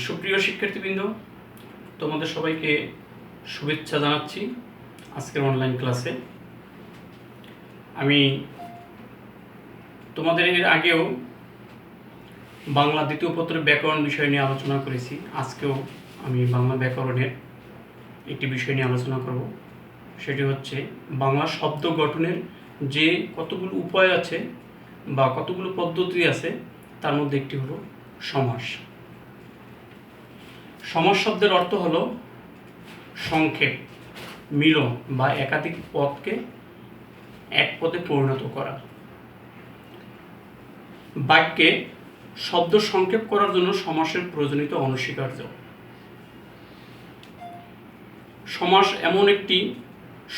সুপ্রিয় শিক্ষার্থীবৃন্দ, তোমাদের সবাইকে শুভেচ্ছা জানাচ্ছি আজকের অনলাইন ক্লাসে। আমি তোমাদের এর আগেও বাংলা দ্বিতীয় পত্রের ব্যাকরণ বিষয় নিয়ে আলোচনা করেছি। আজকেও আমি বাংলা ব্যাকরণের একটি বিষয় নিয়ে আলোচনা করব। সেটি হচ্ছে বাংলা শব্দ গঠনের যে কতগুলো উপায় আছে বা কতগুলো পদ্ধতি আছে, তার মধ্যে একটি হলো সমাস। সমাস শব্দের অর্থ হলো সংক্ষেপ, মিলন বা একাধিক পদকে এক পদে পরিণত করা। বাক্যে শব্দ সংক্ষেপ করার জন্য সমাসের প্রয়োজনীয়তা অনস্বীকার্য। সমাস এমন একটি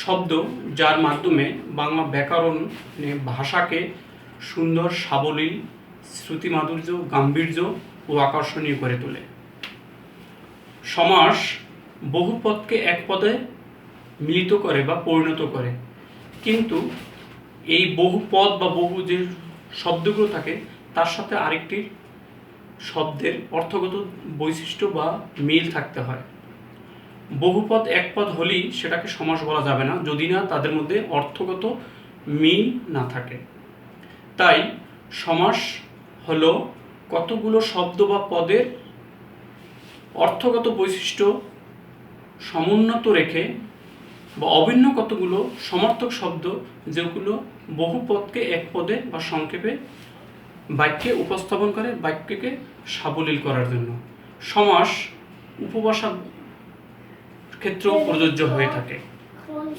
শব্দ যার মাধ্যমে বাংলা ব্যাকরণে ভাষাকে সুন্দর, সাবলীল, শ্রুতিমাধুর্য, গাম্ভীর্য ও আকর্ষণীয় করে তোলে। সমাস বহু পদকে এক পদে মিলিত করে বা পরিণত করে, কিন্তু এই বহু পদ বা বহু যে শব্দগুলো থাকে তার সাথে আরেকটি শব্দের অর্থগত বৈশিষ্ট্য বা মিল থাকতে হয়। বহু পদ এক পদ হলেই সেটাকে সমাস বলা যাবে না, যদি না তাদের মধ্যে অর্থগত মিল না থাকে। তাই সমাস হলো কতগুলো শব্দ বা পদের অর্থগত বৈশিষ্ট্য সমুন্নত রেখে বা অভিন্ন কতগুলো সমর্থক শব্দ যেগুলো বহু পদকে এক পদে বা সংক্ষেপে বাক্যে উপস্থাপন করে, বাক্যকে সাবলীল করার জন্য। সমাস উপভাষা ক্ষেত্রেও প্রযোজ্য হয়ে থাকে।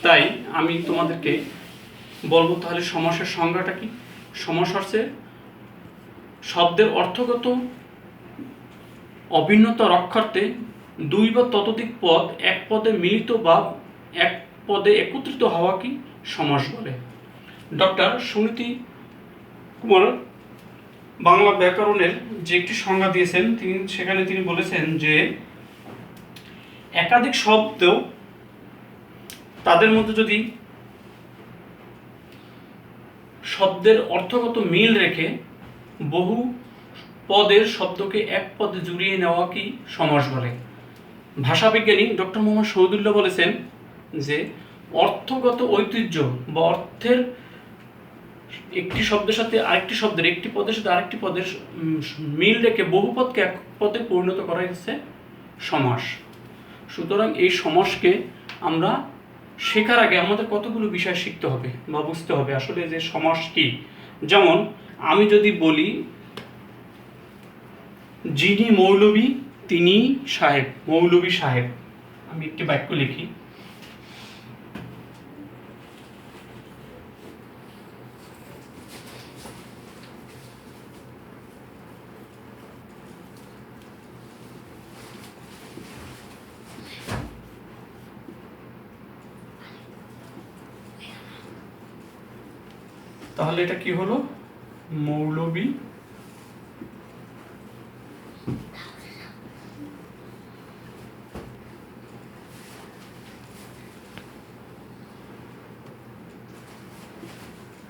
তাই আমি তোমাদেরকে বলবো, তাহলে সমাসের সংজ্ঞাটা কি। সমাস হচ্ছে শব্দের অর্থগত অভিন্নতা রক্ষার্থে দুই বা ততোধিক পদ এক পদে মিলিত বা এক পদে একত্রিত হওয়া কি সমাস বলে। ডক্টর সুনীতি কুমার বাংলা ব্যাকরণের যে একটি সংজ্ঞা দিয়েছেন, সেখানে তিনি বলেছেন যে একাধিক শব্দ তাদের মধ্যে যদি শব্দের অর্থগত মিল রেখে বহু পদের শব্দকে এক পদে জুড়িয়ে নেওয়া কি সমাস বলে। ভাষাবিজ্ঞানী ডক্টর মোহাম্মদ শহীদুল্লাহ বলেছেন যে অর্থগত ঐতিহ্য বা অর্থের একটি শব্দের সাথে আরেকটি শব্দের, একটি পদের সাথে আরেকটি পদের মিল রেখে বহু পদকে এক পদে পরিণত করা হচ্ছে সমাস। সুতরাং এই সমাসকে আমরা শেখার আগে আমাদের কতগুলো বিষয় শিখতে হবে বা বুঝতে হবে আসলে যে সমাস কি। যেমন আমি যদি বলি যিনি মৌলবী তিনি সাহেব, মৌলবী সাহেব, আমি একটি বাক্য লিখি। তাহলে এটা কি হলো? মৌলবী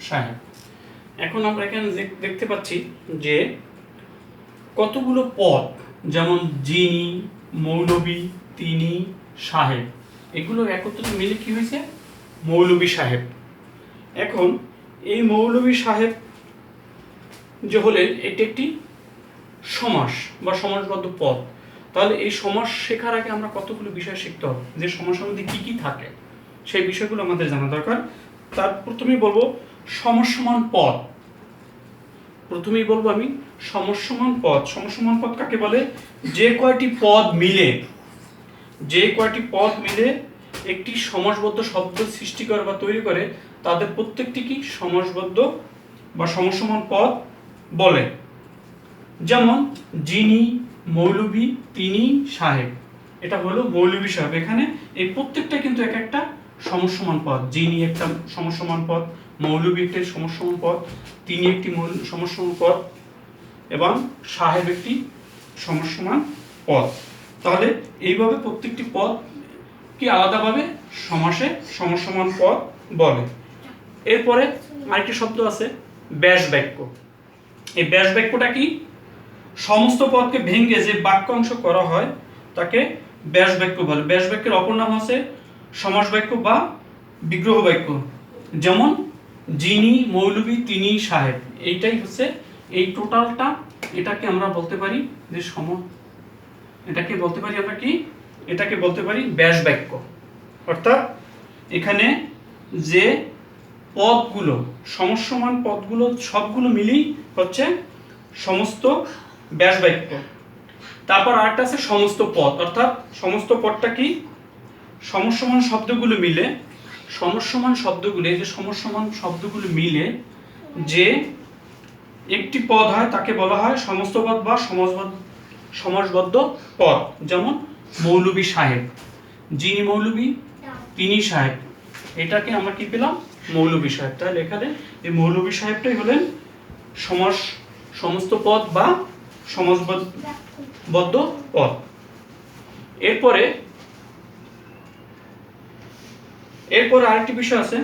সাহেব। এখন আমরা এখানে দেখতে পাচ্ছি যে কতগুলো পদ, যেমন যিনি, মৌলবী, তিনি, সাহেব, এগুলো একত্রিত মিলে কি হয়েছে? মৌলবী সাহেব। এখন এই মৌলবী সাহেব যে হলেন, এটি একটি সমাস বা সমাসবদ্ধ পদ। তাহলে এই সমাস শেখার আগে আমরা কতগুলো বিষয় শিখতে হবে, যে সমাসের মধ্যে কি কি থাকে সেই বিষয়গুলো আমাদের জানা দরকার। তার প্রথমেই বলবো সমসমান পদ। প্রথমেই বলবো আমি সমসমান পদ। সমসমান পদ কাকে বলে? যে কয়টি পদ মিলে একটি সমাসবদ্ধ শব্দ সৃষ্টি করে বা তৈরি করে, তাদের প্রত্যেকটি কি সমাসবদ্ধ বা সমসমান পদ বলে। যেমন যিনি, মৌলবী, তিনি, সাহেব, এটা হলো মৌলবী সাহেব। এখানে এই প্রত্যেকটা কিন্তু এক একটা সমসমান পদ। যিনি একটা সমসমান পদ, মৌলবী একটি সমসমান পদ, তিনি একটি সমসমান পদ এবং সাহেব একটি সমসমান পদ। তাহলে এইভাবে প্রত্যেকটি পদ কি আলাদাভাবে সমাসে সমসমান পদ বলে। এরপরে আরেকটি শব্দ আছে ব্যাস বাক্য। এই ব্যাস বাক্যটা কি? সমস্ত পদকে ভেঙে যে বাক্যাংশ করা হয় তাকে ব্যাস বাক্য বলে। ব্যাস বাক্যের অপর নাম আছে সমাস বাক্য বা বিগ্রহ বাক্য। যেমন যিনি, মৌলভী, তিনি, সাহেব, এইটাই হচ্ছে এই টোটালটা। এটাকে আমরা বলতে পারি যে এটাকে বলতে পারি আমরা কি, এটাকে বলতে পারি ব্যাস বাক্য। অর্থাৎ এখানে যে পদগুলো সমসমান পদগুলো সবগুলো মিলেই হচ্ছে সমস্ত ব্যাস বাক্য। তারপর আরেকটা আছে সমস্ত পদ। অর্থাৎ সমস্ত পদটা কি, সমসমান শব্দগুলো মিলে, সমসমান শব্দগুলো, এই যে সমসমান শব্দগুলো মিলে যে একটি পদ হয় তাকে বলা হয় সমস্ত পদ বা সমাসবদ্ধ পদ। যেমন মৌলভী সাহেব, যিনি মৌলভী, তিনি সাহেব, এটাকে আমরা কি পেলাম, মৌলভী সাহেব। তাহলে এখানে এই মৌলভী সাহেবটাই হলেন সমস্ত পদ বা সমাসবদ্ধ পদ। এরপরে আরেকটি বিষয় আছে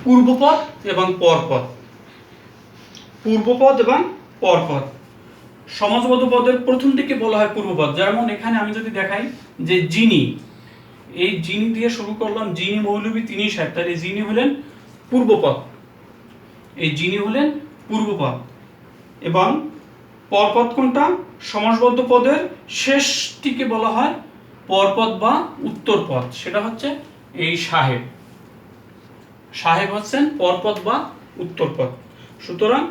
পূর্বপদ এবং পরপদ। পূর্বপদ এবং পরপদ। সমাসবদ্ধ পদের প্রথম দিকে বলা হয় পূর্বপদ। যেমন এখানে আমি যদি দেখাই যে যিনি, এই যিনি দিয়ে শুরু করলাম, যিনি মৌলভী, তিনি সাহেব, তাহলে যিনি হলেন পূর্বপদ, এই যিনি হলেন পূর্বপদ। এবং পরপদ কোনটা, সমাসবদ্ধ পদের শেষটিকে বলা হয় পরপদ বা উত্তরপদ, সেটা হচ্ছে এই সাহেব। সাহেব হচ্ছেন পরপদ বা উত্তরপদ। সুতরাং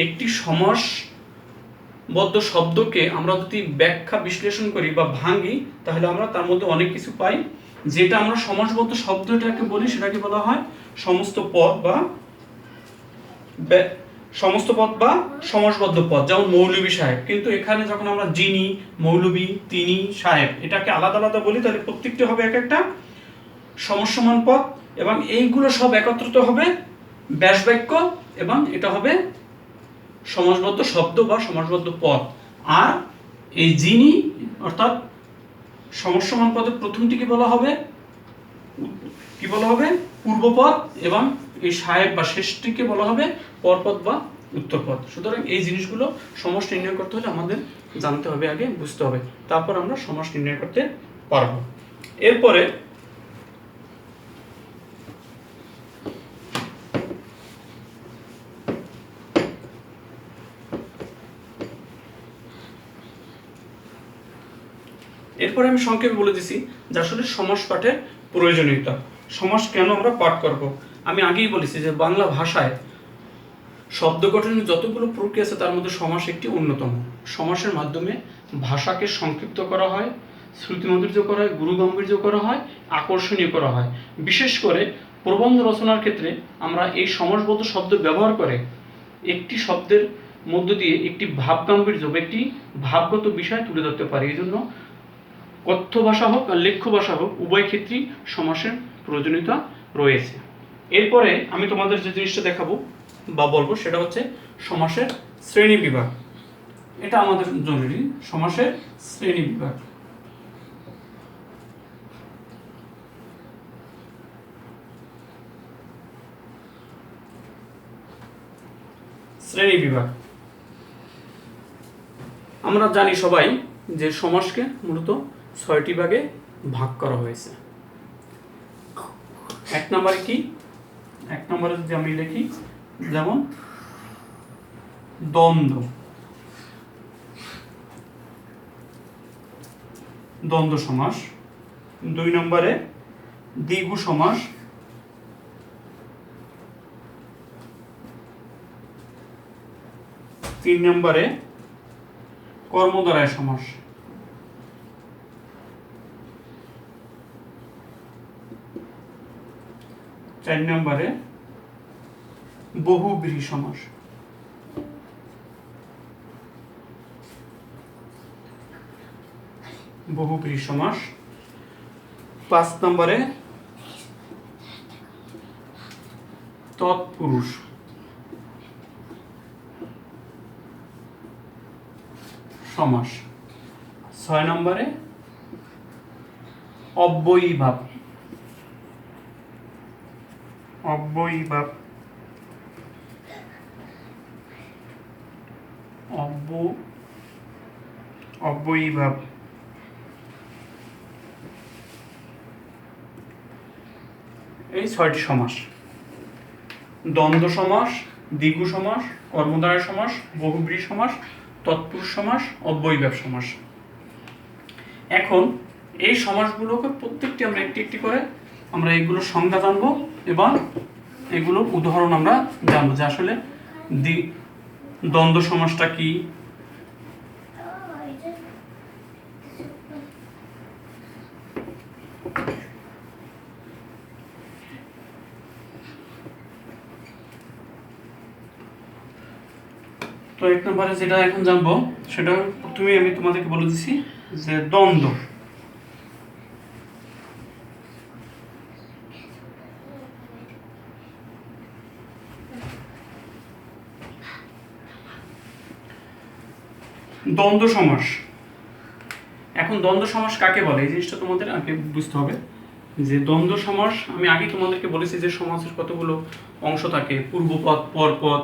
একটি সমাসবদ্ধ শব্দকে আমরা যদি ব্যাখ্যা বিশ্লেষণ করি বা ভাঙি, তাহলে আমরা তার মধ্যে অনেক কিছু পাই। যেটা আমরা সমাসবদ্ধ শব্দটাকে বলি সেটাকে বলা হয় সমস্ত পদ বা সমাসবদ্ধ পদ। যেমন মৌলভী সাহেব, কিন্তু এখানে যখন আমরা যিনি, মৌলভী, তিনি, সাহেব এটাকে আলাদা আলাদা বলি, তাহলে প্রত্যেকটি হবে এক একটা সমসমান পদ এবং এইগুলো সব একত্রিত হবে ব্যাস বাক্য এবং এটা হবে সমাসবদ্ধ শব্দ বা সমাসবদ্ধ পদ। আর এই যিনি অর্থাৎ সমসমান পদের প্রথমটিকে বলা হবে পূর্বপদ এবং এই সাহেব বা শেষটিকে বলা হবে পরপদ বা উত্তরপদ। সুতরাং এই জিনিসগুলো সমাস নির্ণয় করতে হলে আমাদের জানতে হবে, আগে বুঝতে হবে, তারপর আমরা সমাস নির্ণয় করতে পারবো। এরপরে আমি সংক্ষেপে বলে দিছি যে আসলে সমাস পাঠের প্রয়োজনীয়তা, সমাস কেন আমরা পাঠ করব। আমি আগেই বলেছি যে বাংলা ভাষায় শব্দ গঠনের যতগুলো প্রক্রিয়া আছে তার মধ্যে সমাস একটি অন্যতম। সমাসের মাধ্যমে ভাষাকে সংক্ষিপ্ত করা হয়, শ্রুতিমাধুর্য করা হয়, গুরুগম্ভীর্য করা হয়, আকর্ষণীয় করা হয়। বিশেষ করে প্রবন্ধ রচনার ক্ষেত্রে আমরা এই সমাসবদ্ধ শব্দ ব্যবহার করে একটি শব্দের মধ্য দিয়ে একটি ভাবগাম্ভীর্য বা একটি ভাবগত বিষয় তুলে ধরতে পারি। এই জন্য কথ্য ভাষা হোক আর লেখ্য ভাষা হোক উভয় ক্ষেত্রেই সমাসের প্রয়োজনীয়তা রয়েছে। এরপরে আমি তোমাদের যে জিনিসটা দেখাবো বা বলবো সেটা হচ্ছে সমাসের শ্রেণী বিভাগ। এটা আমাদের জরুরি, সমাসের শ্রেণী বিভাগ। শ্রেণী বিভাগ আমরা জানি সবাই যে সমাসকে মূলত 6টি ভাগে ভাগ করা হয়েছে। এক নম্বরে কি, এক নম্বরে যদি আমি লিখি যেমন দ্বন্দ্ব, দ্বন্দ্ব সমাস। 2 নম্বরে দ্বিগু সমাস। 3 নম্বরে কর্মদ্বারায় সমাস। 4 নম্বরে বহুব্রীহি সমাস। 5 নম্বরে তৎপুরুষ। 6 নম্বরে অব্যয়ীভাব। 7 অব্যয়ীভাব। এই 6টি সমাস: দ্বন্দ্ব সমাস, দ্বিগু সমাস, কর্মধারয় সমাস, বহুব্রীহি সমাস, তৎপুরুষ সমাস, অব্যয়ীভাব সমাস। এখন এই সমাসগুলোকে প্রত্যেকটি আমরা একটি একটি করে আমরা এগুলোর সংজ্ঞা জানবো এবং এগুলোর উদাহরণ আমরা জানবো যে আসলে দ্বন্দ্ব সমাসটা কি, তো 1 নম্বরে যেটা এখন জানবো সেটা প্রথমে আমি তোমাদেরকে বলে দিচ্ছি যে দ্বন্দ্ব। দ্বন্দ্ব সমাস। এখন দ্বন্দ্ব সমাস কাকে বলে এই জিনিসটা তোমাদের আগে বুঝতে হবে যে দ্বন্দ্ব সমাস আমি আগে তোমাদেরকে বলেছি যে সমাসের কতগুলো অংশ থাকে, পূর্বপদ, পরপদ।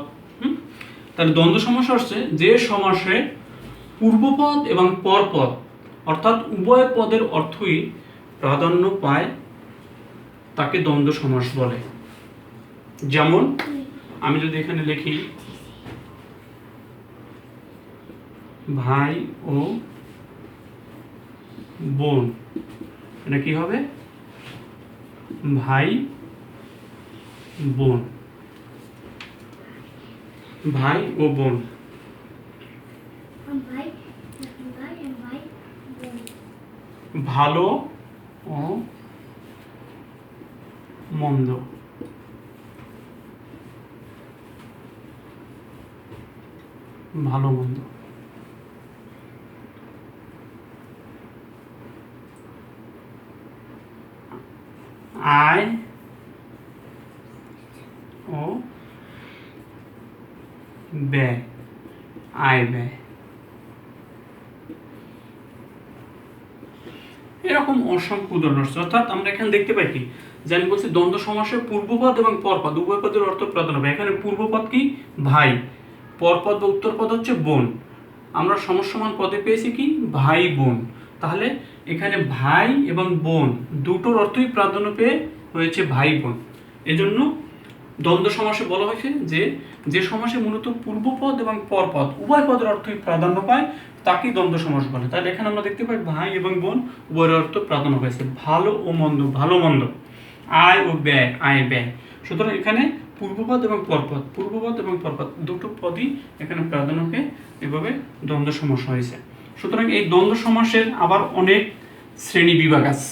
তাহলে দ্বন্দ্ব সমাস হচ্ছে যে সমাসে পূর্বপদ এবং পরপদ অর্থাৎ উভয় পদের অর্থই প্রাধান্য পায় তাকে দ্বন্দ্ব সমাস বলে। যেমন আমি যদি এখানে লিখি ভাই ও বোন, এটা কি হবে? ভাই বোন, ভাই ও বোন। ভালো ও মন্দ, ভালো মন্দ। আয় ও ব্যয়, আয় ব্যয়। এরকম অসংখ্য উদাহরণ আছে। অর্থাৎ আমরা এখানে দেখতে পাই কি যে আমি বলছি দ্বন্দ্ব সমাসে পূর্বপদ এবং পরপদ উভয় পদের অর্থ প্রাধান্য পায়। এখানে পূর্বপদ কি? ভাই। পরপদ বা উত্তরপদ হচ্ছে বোন। আমরা সমসমান পদে পেয়েছি কি? ভাই বোন। তাহলে এখানে ভাই এবং বোন দুটোর অর্থই প্রাধান্য পেয়ে হয়েছে ভাই বোন। এজন্য দ্বন্দ্ব সমাসে বলা হয়েছে যে যে সমাসে মূলত পূর্বপদ এবং পরপদ উভয় পদের অর্থই প্রাধান্য পায় তাকেই দ্বন্দ্ব সমাস বলে। তাহলে এখানে আমরা দেখতে পাই ভাই এবং বোন উভয়ের অর্থ প্রাধান্য পেয়েছে। ভালো ও মন্দ, ভালো মন্দ। আয় ও ব্যয়, আয় ব্যয়। সুতরাং এখানে পূর্বপদ এবং পরপদ, পূর্বপদ এবং পরপদ দুটো পদই এখানে প্রাধান্য পেয়ে এভাবে দ্বন্দ্ব সমাস হয়েছে। সুতরাং এই দ্বন্দ্ব সমাসের আবার অনেক শ্রেণী বিভাগ আছে।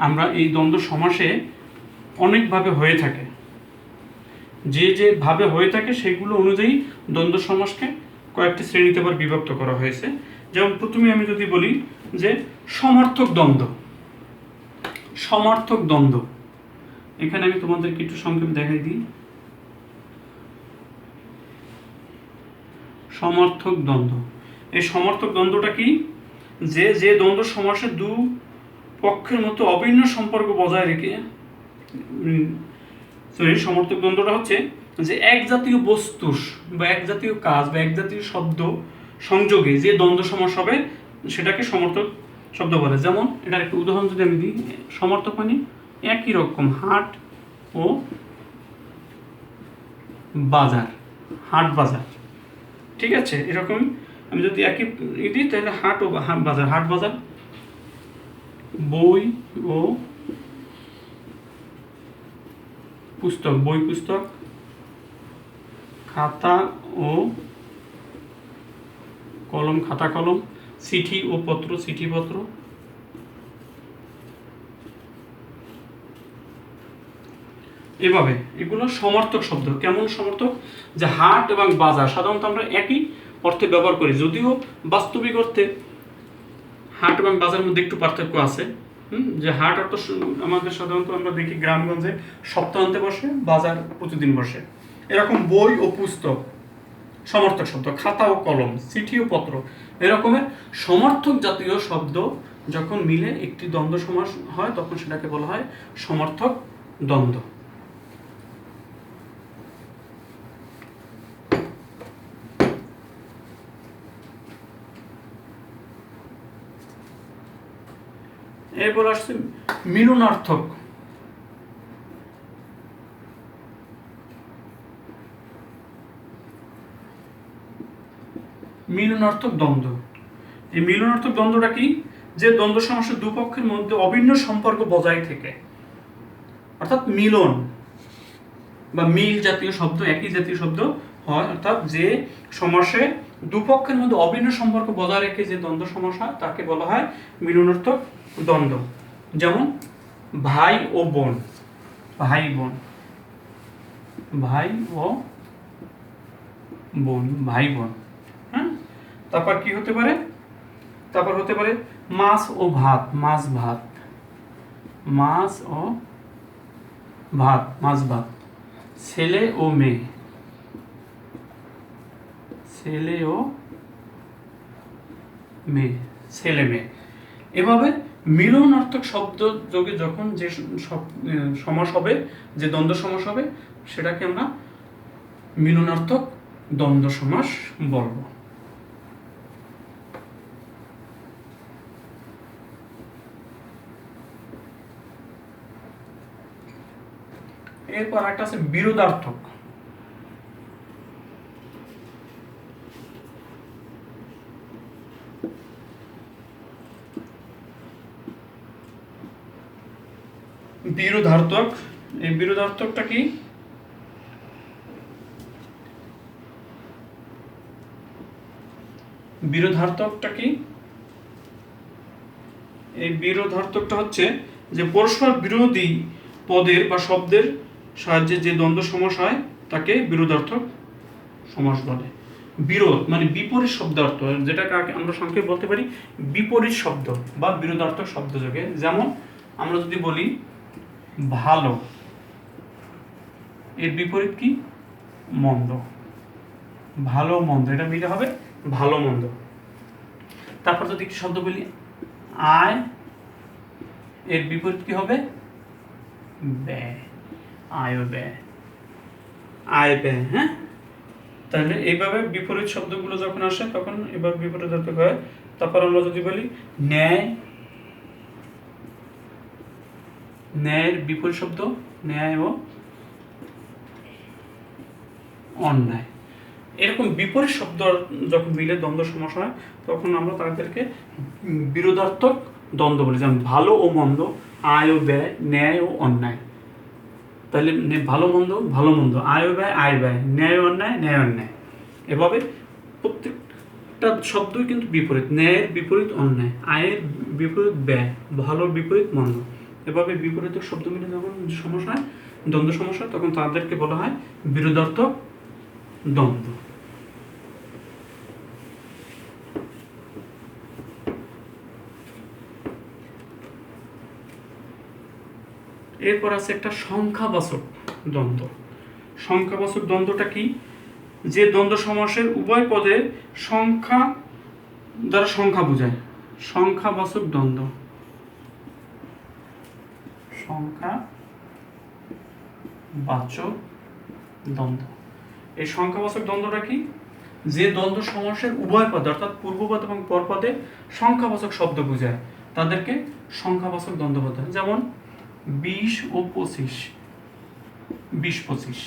আমরা এই দ্বন্দ্ব সমাসে অনেকভাবে হয়ে থাকে, যে যে ভাবে হয়ে থাকে সেগুলো অনুযায়ী দ্বন্দ্ব সমাসকে কয়েকটি শ্রেণীতে আবার বিভক্ত করা হয়েছে। যেমন প্রথমে আমি যদি বলি যে সমার্থক দ্বন্দ্ব। সমার্থক দ্বন্দ্ব এখানে আমি তোমাদেরকে একটু সংক্ষেপে দেখাই দিই। সমার্থক দ্বন্দ্ব, এই সমার্থক দ্বন্দ্বটা কি? যে যে দ্বন্দ্ব সমাসে দু পক্ষের মধ্যে অভিন্ন সম্পর্ক বজায় রেখে সমার্থক দ্বন্দ্বটা হচ্ছে যে এক জাতীয় বস্তু বা এক জাতীয় কাজ বা এক জাতীয় শব্দ সংযোগে যে দ্বন্দ্ব সমাস হবে সেটাকে সমার্থক শব্দ বলে। যেমন এটার একটা উদাহরণ যদি আমি দিই, সমার্থক মানে একই রকম হাট ও বাজার, হাট বাজার, ঠিক আছে? এরকম আমি যদি একই দিই তাহলে হাট ও বাজার, হাট বাজার। বই ও পুস্তক, বই পুস্তক। খাতা ও কলম, খাতা কলম। চিঠি ও পত্র, চিঠি পত্র। এভাবে এগুলো সমার্থক শব্দ। কেমন সমার্থক? যে হাট এবং বাজার সাধারণত আমরা একই অর্থে ব্যবহার করি, যদিও বাস্তবিক অর্থে হাট এবং বাজারের মধ্যে একটু পার্থক্য আছে। যে হাট অর্থ আমাদের সাধারণত আমরা দেখি গ্রামগঞ্জে সপ্তাহান্তে বসে, বাজার প্রতিদিন বসে। এরকম বই ও পুস্তক সমার্থক শব্দ। খাতা ও কলম, চিঠি ও পত্র, এরকমের সমার্থক জাতীয় শব্দ যখন মিলে একটি দ্বন্দ্ব সমাস হয় তখন সেটাকে বলা হয় সমার্থক দ্বন্দ্ব। এরপর আসছে মিলনার্থক। মিলনার্থক দ্বন্দ্ব। এই মিলনার্থক দ্বন্দ্বটা কি? যে দ্বন্দ্ব সমাসের দুপক্ষের মধ্যে অভিন্ন সম্পর্ক বজায় থেকে, অর্থাৎ মিলন বা মিল জাতীয় শব্দ, একই জাতীয় শব্দ হয়, অর্থাৎ যে সমাসে দুপক্ষের মধ্যে অভিন্ন সম্পর্ক বজায় রেখে যে দ্বন্দ্ব সমাস হয় তাকে বলা হয় মিলনার্থক দ্বন্দ্ব। যেমন ভাই ও বোন, ভাই বোন, ভাই ও বোন, ভাই বোন। হ্যাঁ, তারপর কি হতে পারে? তারপর হতে পারে মাছ ও ভাত, মাছ ভাত, মাছ ও ভাত, মাছ ভাত। ছেলে ও মেয়ে, ছেলে ও মেয়ে, ছেলে মেয়ে। এভাবে মিলনার্থক শব্দ যোগে যখন যে সমাস হবে, যে দ্বন্দ্ব সমাস হবে, সেটাকে আমরা মিলনার্থক দ্বন্দ্ব সমাস বলবো। এরপর একটা আছে বিরোধার্থক। বিরোধার্থক, এই বিরোধার্থকটা কি? বিরোধার্থকটা কি? এই বিরোধার্থকটা হচ্ছে যে পরস্পর বিরোধী পদের বা শব্দের সাহায্যে যে দ্বন্দ্ব সমাস হয় তাকে বিরোধার্থক সমাস বলে। বিরোধ মানে বিপরীত শব্দার্থ, যেটাকে আমরা সংক্ষেপে বলতে পারি বিপরীত শব্দ বা বিরোধার্থক শব্দ যোগে। যেমন আমরা যদি বলি ভালো, এর বিপরীত কি? মন্দ, ভালো মন্দ, এটা মিলে হবে ভালো মন্দ। তারপর যদি একটি শব্দ বলি আয়, এর বিপরীত কি হবে? ব্যয়, আয় ও ব্যয়, আয় ব্যয়। হ্যাঁ, তাহলে এইভাবে বিপরীত শব্দগুলো যখন আসে তখন এবার বিপরীতার্থক হয়। তারপর আমরা যদি বলি ন্যায়, ন্যায়ের বিপরীত শব্দ ন্যায় ও অন্যায়। এরকম বিপরীত শব্দ যখন মিলে দ্বন্দ্ব সমাস হয় তখন আমরা তাদেরকে বিরোধার্থক দ্বন্দ্ব বলি। যেমন ভালো ও মন্দ, আয় ও ব্যয়, ন্যায় ও অন্যায়। তাহলে ভালো মন্দ, ভালো মন্দ, আয় ও ব্যয়, আয় ব্যয়, ন্যায় অন্যায়, ন্যায় অন্যায়। এভাবে প্রত্যেকটা শব্দই কিন্তু বিপরীত। ন্যায়ের বিপরীত অন্যায়, আয়ের বিপরীত ব্যয়, ভালোর বিপরীত মন্দ। এভাবে বিপরীত শব্দ মিলে যখন সমস্যা হয়, দ্বন্দ্ব সমস্যা, তখন তাদেরকে বলা হয় বিরোধার্থক দ্বন্দ্ব। এরপর আছে একটা সংখ্যাবাচক দ্বন্দ্ব। সংখ্যাবাচক দ্বন্দ্বটা কি? যে দ্বন্দ্ব সমাসের উভয় পদে সংখ্যা দ্বারা সংখ্যা বোঝায়, সংখ্যাবাচক দ্বন্দ্ব। সংখ্যাবাচক দ্বন্দ্ব। এই সংখ্যাবাচক দ্বন্দ্বটা কি? যে দ্বন্দ্ব সমাসের উভয় পদে অর্থাৎ পূর্বপদ এবং পরপদে সংখ্যাবাচক শব্দ বোঝায় তাদেরকে সংখ্যাবাচক দ্বন্দ্ব বলতে হয়। যেমন 20 ও 25, 20-25,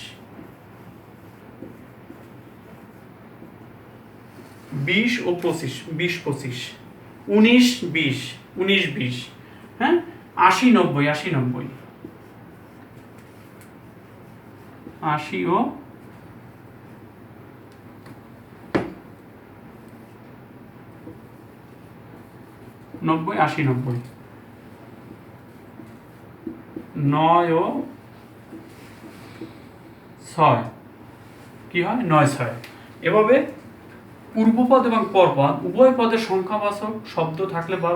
20 ও 25, 20-25, 19-20, 19-20, হ্যাঁ, 80-90, 80-90, 80 ও 90, 80-90, 9 ও 6, কি হয়? 9-6। এভাবে পূর্বপদ এবং পরপদ উভয় পদের সংখ্যাবাচক শব্দ থাকলে বা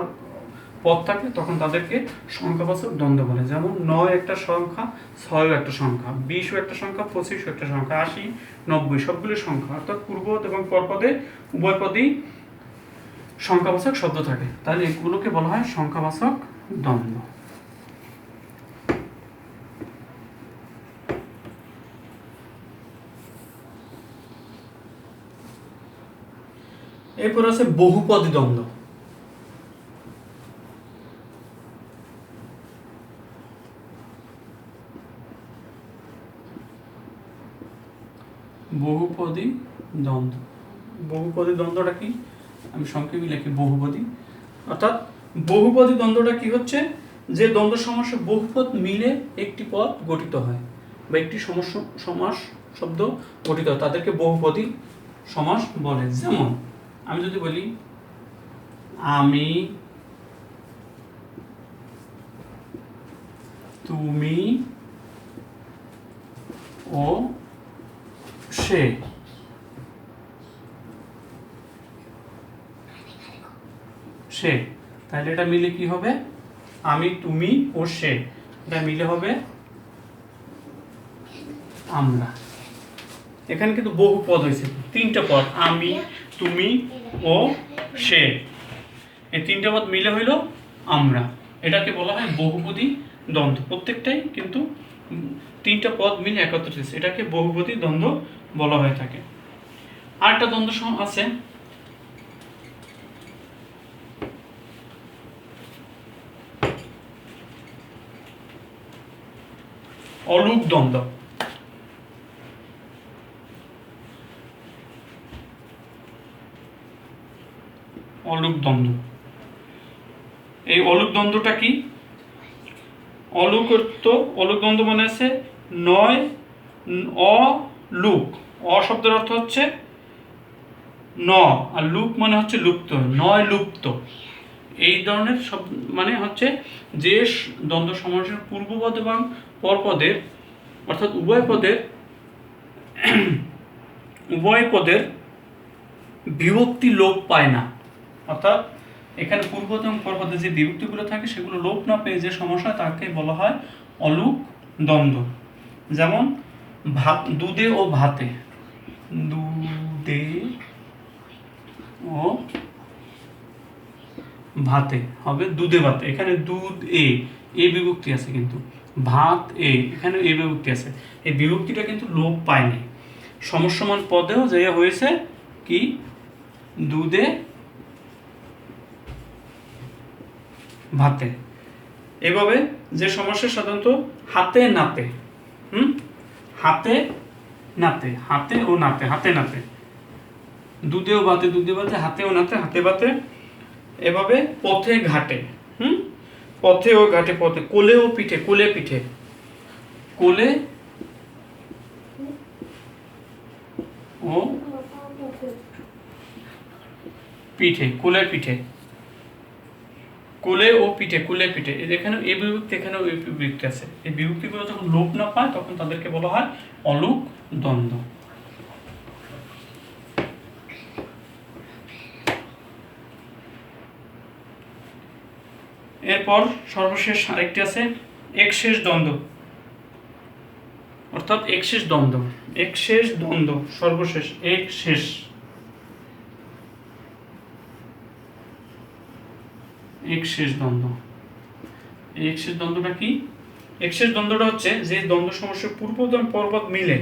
পদ থাকলে তখন তাদেরকে সংখ্যাবাচক দ্বন্দ্ব বলে। যেমন 9 একটা সংখ্যা, 6 একটা সংখ্যা, 20 একটা সংখ্যা, 25 একটা সংখ্যা, 80-90 সবগুলি সংখ্যা, অর্থাৎ পূর্বপদ এবং পরপদে উভয় পদেই সংখ্যাবাচক শব্দ থাকে, তাহলে এগুলোকে বলা হয় সংখ্যাবাচক দ্বন্দ্ব। এরপর আছে বহুপদী দ্বন্দ্ব। বহুপদী দ্বন্দ্ব। বহুপদী দ্বন্দ্বটা কি, আমি সংক্ষেপে লিখি বহুপদী। অর্থাৎ বহুপদী দ্বন্দ্বটা কি হচ্ছে, যে দ্বন্দ্ব সমাসে বহুপদ মিলে একটি পদ গঠিত হয় বা একটি সমাস শব্দ গঠিত হয়, তাদেরকে বহুপদী সমাস বলে। যেমন আমি যদি বলি আমি, তুমি ও সে, তাহলে এটা মিলে কি হবে, আমি, তুমি ও সে, এটা মিলে হবে আমরা। এখানে কিন্তু বহু পদ হয়েছে, তিনটা পদ, আমি, তুমি ও সে, এই তিনটা পদ মিলে হইল আমরা। এটাকে বলা হয় বহুপদী দ্বন্দ্ব। প্রত্যেকটাই কিন্তু তিনটা পদ মিলে একত্রিত হয়েছে, এটাকে বহুপদী দ্বন্দ্ব বলা হয়ে থাকে। আরেকটা দ্বন্দ্ব আছে অলুক দ্বন্দ্ব। অলুক দ্বন্দ্ব, এই অলুক দ্বন্দ্বটা কি, অলুক দ্বন্দ্ব মানে আছে নয় অলুক। শব্দের অর্থ হচ্ছে ন, আর লুক মানে হচ্ছে লুপ্ত, নয় লুপ্ত। এই ধরনের শব্দ মানে হচ্ছে যে দ্বন্দ্ব সমাসের পূর্বপদ এবং পরপদের, অর্থাৎ উভয় পদের বিভক্তি লোপ পায় না। অর্থাৎ এখানে পূর্বপদ এবং পরপদে যে বিভক্তিগুলো থাকে সেগুলো লোপ না পেয়ে যে সমস্যা, তাকে বলা হয় অলুক দ্বন্দ্ব। যেমন দুধে ও ভাতে, দুধে ও ভাতে হবে দুধে ভাতে, এখানে দুধ এ বিভক্তি আছে, কিন্তু ভাত এখানে এ বিভক্তি আছে, এই বিভক্তিটা কিন্তু লোপ পায়নি। সমস্যমান পদেও যে হয়েছে কি, দুধে ভাতে। এভাবে যে সমস্যা সাধারণত হাতে নাতে, হাতে নাতে, হাতে ও নাতে, হাতে নাতে, দুধেও ভাতে, দুধে ভাতে, হাতেও নাতে, হাতে ভাতে। এভাবে পথে ঘাটে, পথে ও ঘাটে, পথে, কোলে ও পিঠে, কোলে পিঠে, কোলে ও পিঠে, কোলে পিঠে, কোলে ও পিঠে, কোলে পিঠে। এখানে এই বিভক্তি, এখানেও এই বিভক্তি আছে। এই বিভক্তিগুলো যখন লোপ না পায় তখন তাদেরকে বলা হয় অলুক দ্বন্দ্ব। এরপর সর্বশেষ আরেকটি আছে একশেষ দ্বন্দ্ব, অর্থাৎ একশেষ দ্বন্দ্ব, একশেষ দ্বন্দ্ব, সর্বশেষ একশেষ। একশেষ দ্বন্দ্ব, একশেষ দ্বন্দ্বটা কি, একশেষ দ্বন্দ্বটা হচ্ছে যে দ্বন্দ্ব সমস্যার পূর্বপদ এবং পরপদ মিলে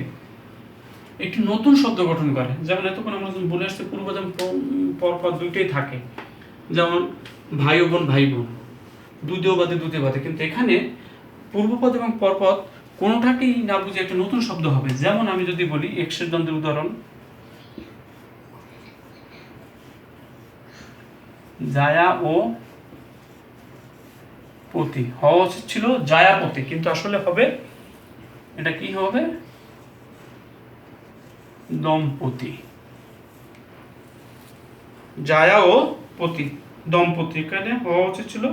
একটি নতুন শব্দ গঠন করে। যেমন এতক্ষণ আমরা বলে আসছি পূর্বপদ এবং পরপদ দুইটাই থাকে, যেমন ভাই ও বোন, ভাই বোন, দুধেও বাদে, দুধে বাদে। কিন্তু এখানে পূর্বপদ এবং পরপদ কোনোটাকেই না বুঝে একটা নতুন শব্দ হবে। যেমন আমি যদি বলি একশেষ দ্বন্দ্বের উদাহরণ, জায়া ও পতি, হওয়া উচিত ছিল জায়াপতি, কিন্তু আসলে হবে এটা কি হবে, দম্পতি। জায়া ও পতি, দম্পতি, এখানে হওয়া উচিত ছিল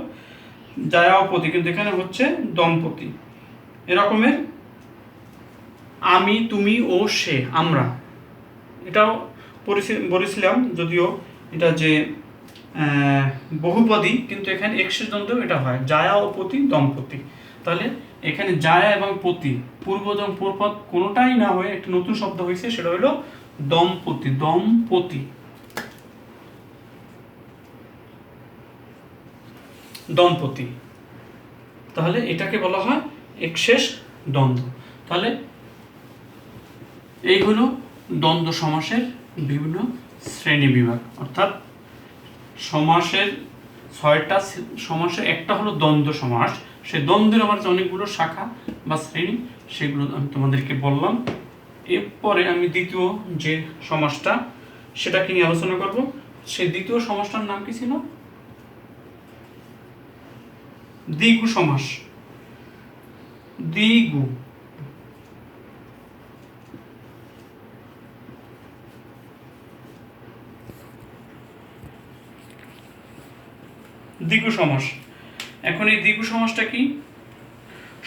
জায়া ও পতি, কিন্তু এখানে হচ্ছে দম্পতি। এরকমের আমি, তুমি ও সে, আমরা, এটাও বলেছিলাম, যদিও এটা যে বহুপদী, কিন্তু এখানে একশেষ দ্বন্দ্ব এটা হয়, জায়া ও পতি, দম্পতি। তাহলে এখানে জায়া এবং পতি, পূর্বপদ এবং পরপদ কোনোটাই না হয়ে একটা নতুন শব্দ হয়েছে, সেটা হলো দম্পতি, দম্পতি, দম্পতি। তাহলে এটাকে বলা হয় একশেষ দ্বন্দ্ব। তাহলে এই হলো দ্বন্দ্ব সমাসের বিভিন্ন শ্রেণী বিভাগ। অর্থাৎ সমাসের 6টা সমাসের একটা হলো দ্বন্দ্ব সমাস, সেই দ্বন্দ্বের আমার অনেকগুলো শাখা বা শ্রেণী, সেগুলো আমি তোমাদেরকে বললাম। এরপরে আমি দ্বিতীয় যে সমাসটা সেটাকে নিয়ে আলোচনা করব। সেই দ্বিতীয় সমাসটার নাম কি ছিল? দ্বিগু সমাস। দ্বিগু দ্বিগু সমাস। এখন এই দ্বিগু সমাসটা কি?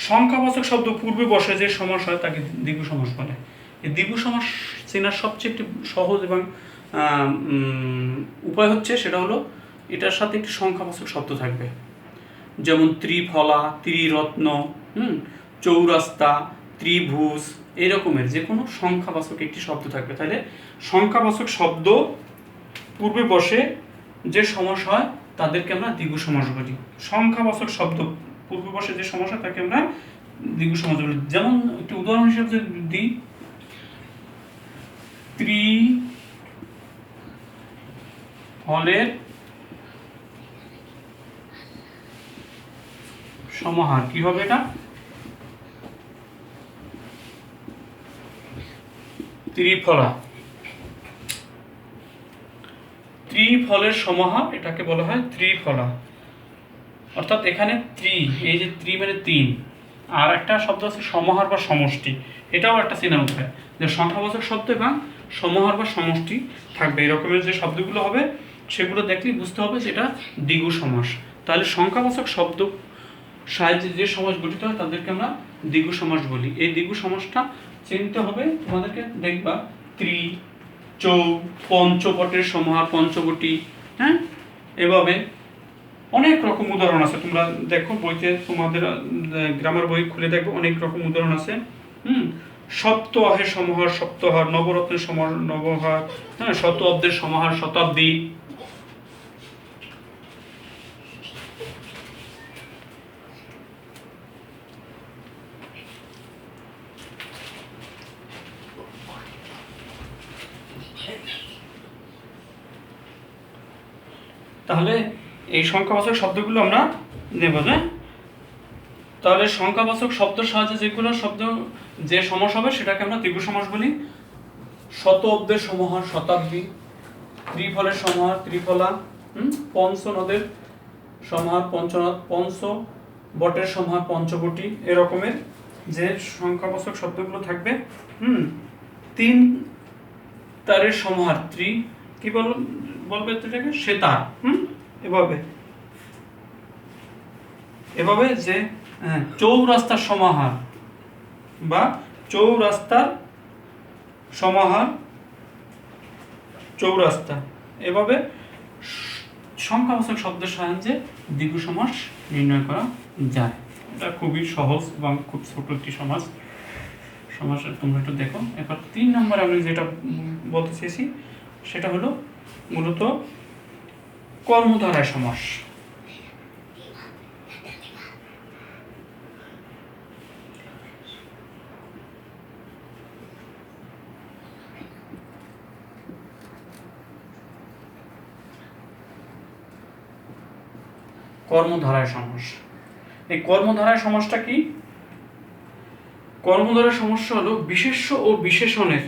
সংখ্যাবাচক শব্দ পূর্বে বসে যে সমাস হয় তাকে দ্বিগু সমাস বলে। এই দ্বিগু সমাস চেনার সবচেয়ে একটি সহজ এবং উপায় হচ্ছে সেটা হলো এটার সাথে একটি সংখ্যাবাচক শব্দ থাকবে, যেমন ত্রিফলা, ত্রিরত্ন, চৌরাস্তা, ত্রিভুজ, এই রকমের যে কোনো সংখ্যাবাচক একটি শব্দ থাকবে। তাহলে সংখ্যাবাচক শব্দ পূর্বে বসে যে সমাস হয় তাদেরকে আমরা দ্বিগু সমাস বলি। সংখ্যাবাচক শব্দ পূর্বে বসে যে সমাস হয় তাকে আমরা দ্বিগু সমাস বলি। যেমন একটি উদাহরণ হিসেবে যদি দিই, ত্রিফলের সমাহার কি হবে? এটা ত্রিফলা। ত্রিফলের সমাহার এটাকে বলা হয় ত্রিফলা। অর্থাৎ এখানে এই যে মানে 3, আর একটা শব্দ আছে সমাহার বা সমষ্টি, এটাও একটা চেনার উপায় যে সংখ্যাবাচক শব্দ এবং সমাহার বা সমষ্টি থাকবে। এরকমের যে শব্দগুলো হবে সেগুলো দেখলেই বুঝতে হবে যে এটা দ্বিগু সমাস। তাহলে সংখ্যাবাচক শব্দ সাহায্যে যে সমাস গঠিত হয় তাদেরকে আমরা দ্বিগু সমাস বলি। এই দ্বিগু সমাসটা চিনতে হবে তোমাদেরকে। দেখবা পঞ্চবটের সমাহার পঞ্চবটি, হ্যাঁ, এভাবে অনেক রকম উদাহরণ আছে। তোমরা দেখো বইতে, তোমাদের গ্রামার বই খুলে দেখবে, অনেক রকম উদাহরণ আছে। সপ্তাহের সমাহার সপ্তাহার, নবরত্নের সমাহার নবহার, হ্যাঁ, শত অব্দের সমাহার শতাব্দী। তাহলে এই সংখ্যাবাচক শব্দগুলো আমরা নেব না। তাহলে সংখ্যাবাচক শব্দের সাহায্যে যেগুলো শব্দ যে সমাস হবে সেটাকে আমরা দ্বিগু সমাস বলি। শত অব্দের সমাহার শতাব্দী, ত্রিফলের সমাহার ত্রিফলা, পঞ্চনদের সমাহার পঞ্চনদ, পঞ্চবটের সমাহার পঞ্চবটি, এরকমের যে সংখ্যাবাচক শব্দগুলো থাকবে। 3 তারের সমাহার কি বলবে এটাকে? সেতার। এভাবে যে চৌরাস্তার সমাহার বা চৌরাস্তার সমাহার চৌরাস্তা, এভাবে সংখ্যাবাচক শব্দের সাহায্যে দ্বিগু সমাস নির্ণয় করা যায়। এটা খুবই সহজ এবং খুব ছোট একটি সমাস। তোমরা একটু দেখো। এবার 3 নম্বরে আমি যেটা বলতে চেয়েছি সেটা হলো মূলত কর্মধারায় সমাস। কর্মধারায় সমাস। এই কর্মধারায় সমাসটা কি? কর্মধারায় সমস্যা হলো বিশেষ্য ও বিশেষণের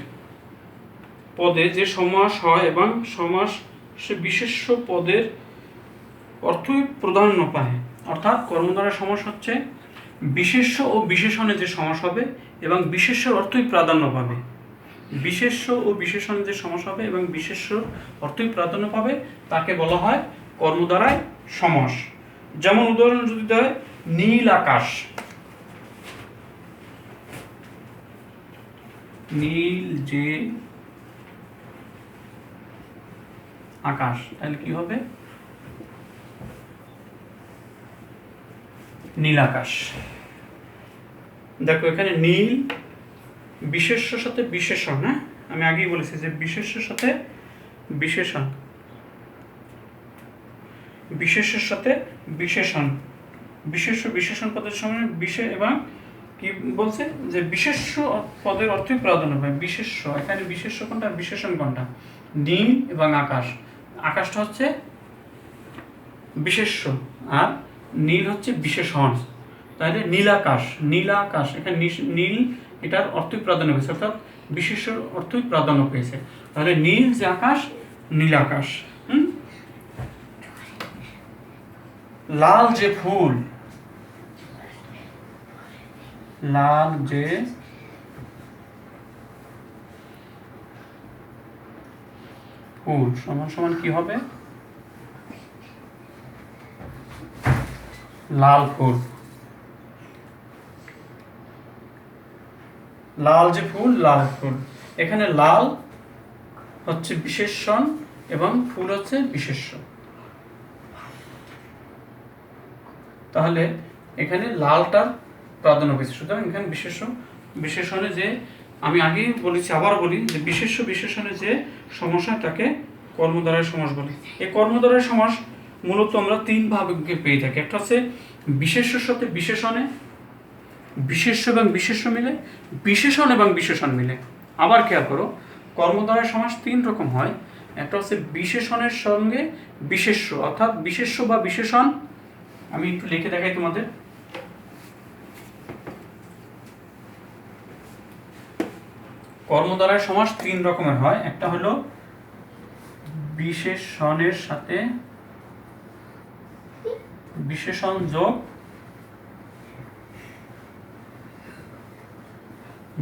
পদে যে সমাস হয় এবং সমাস সে বিশেষ্য পদের অর্থই প্রাধান্য পায়। অর্থাৎ কর্মধারায় সমাস হচ্ছে বিশেষ্য ও বিশেষণে যে সমাস হবে এবং বিশেষ্যের অর্থই প্রাধান্য পাবে। বিশেষ্য ও বিশেষণে যে সমাস হবে এবং বিশেষ্য অর্থই প্রাধান্য পাবে তাকে বলা হয় কর্মধারায় সমাস। যেমন উদাহরণ যদি দেয়, নীল আকাশ। নীল যে আকাশ, তাহলে কি হবে? নীল আকাশ। দেখো এখানে নীল বিশেষ্যের সাথে বিশেষণ, হ্যাঁ, আমি আগেই বলেছি যে বিশেষ্যের সাথে বিশেষণ, বিশেষ্যের সাথে বিশেষণ, বিশেষ্য বিশেষণ পদের সময় বিশেষ এবং কি বলছে যে বিশেষ্য পদের অর্থই প্রাধান্য পায়। বিশেষ্য, এখানে বিশেষ্য কোনটা, বিশেষণ কোনটা? নীল এবং আকাশ। আকাশটা হচ্ছে বিশেষ্য আর নীল হচ্ছে বিশেষণ। তাহলে নীল আকাশ, নীল আকাশ, এখানে নীল এটার অর্থই প্রাধান্য পেয়েছে। অর্থাৎ বিশেষ্য অর্থই প্রাধান্য পেয়েছে। তাহলে নীল যে আকাশ, নীল আকাশ। লাল যে ফুল, লাল যে ফুল সমান সমান কি হবে? লাল ফুল। লাল যে ফুল, লাল ফুল। এখানে লাল হচ্ছে বিশেষণ এবং ফুল হচ্ছে বিশেষ্য। তাহলে এখানে লালটার প্রাধান্য পেয়েছে, সুতরাং এখানে বিশেষণে যে আমি আগেই বলেছি, আবার বলি, যে বিশেষণে যে সমাস হয় তাকে কর্মদ্বারায় সমাস বলে। এই কর্মদ্বারায় সমাস মূলত আমরা তিন ভাবে পেয়ে থাকি। একটা হচ্ছে বিশেষ্যের সাথে বিশেষণে, বিশেষ্য এবং বিশেষ্য মিলে, বিশেষণ এবং বিশেষণ মিলে। আবার খেয়াল করো, কর্মদ্বারায় সমাস তিন রকম হয়। একটা হচ্ছে বিশেষণের সঙ্গে বিশেষ্য, অর্থাৎ বিশেষ্য বা বিশেষণ। আমি একটু লিখে দেখাই তোমাদের। কর্মদ্বারায় সমাস তিন রকমের হয়। একটা হলো বিশেষণের সাথে বিশেষণ যোগ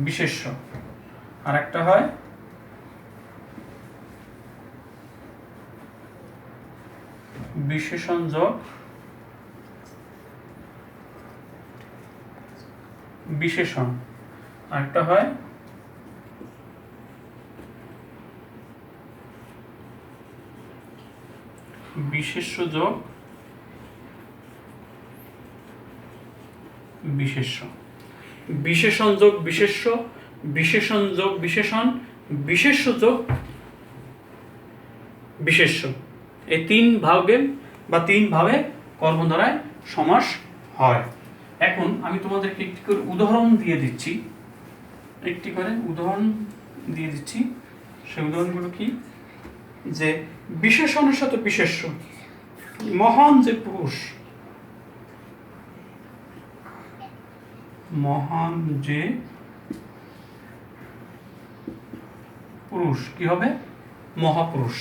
বিশেষ্য, আর একটা হয় বিশেষণ যোগ বিশেষণ, আর একটা হয় বিশেষ্য যোগ বিশেষ্য। বিশেষণ যোগ বিশেষ্য, বিশেষণ যোগ বিশেষণ, বিশেষ্য যোগ বিশেষ্য, এই তিন ভাগে বা তিন ভাবে কর্মদ্বারায় সমাস হয়। এখন আমি তোমাদেরকে একটি করে উদাহরণ দিয়ে দিচ্ছি, সেই উদাহরণগুলো কি? যে বিশেষণের সাথে বিশেষ্য, মহান যে পুরুষ, মহান যে পুরুষ কি হবে? মহাপুরুষ।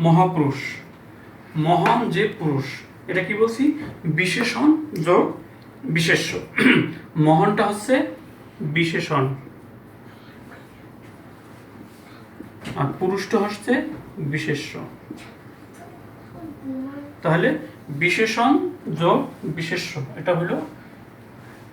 মহাপুরুষ, মহান যে পুরুষ, এটা কি বলছি? বিশেষণ যোগ বিশেষ্য। মহানটা হচ্ছে বিশেষণ আর পুরুষটা হচ্ছে বিশেষ্য। তাহলে বিশেষণ যোগ বিশেষ্য, এটা হলো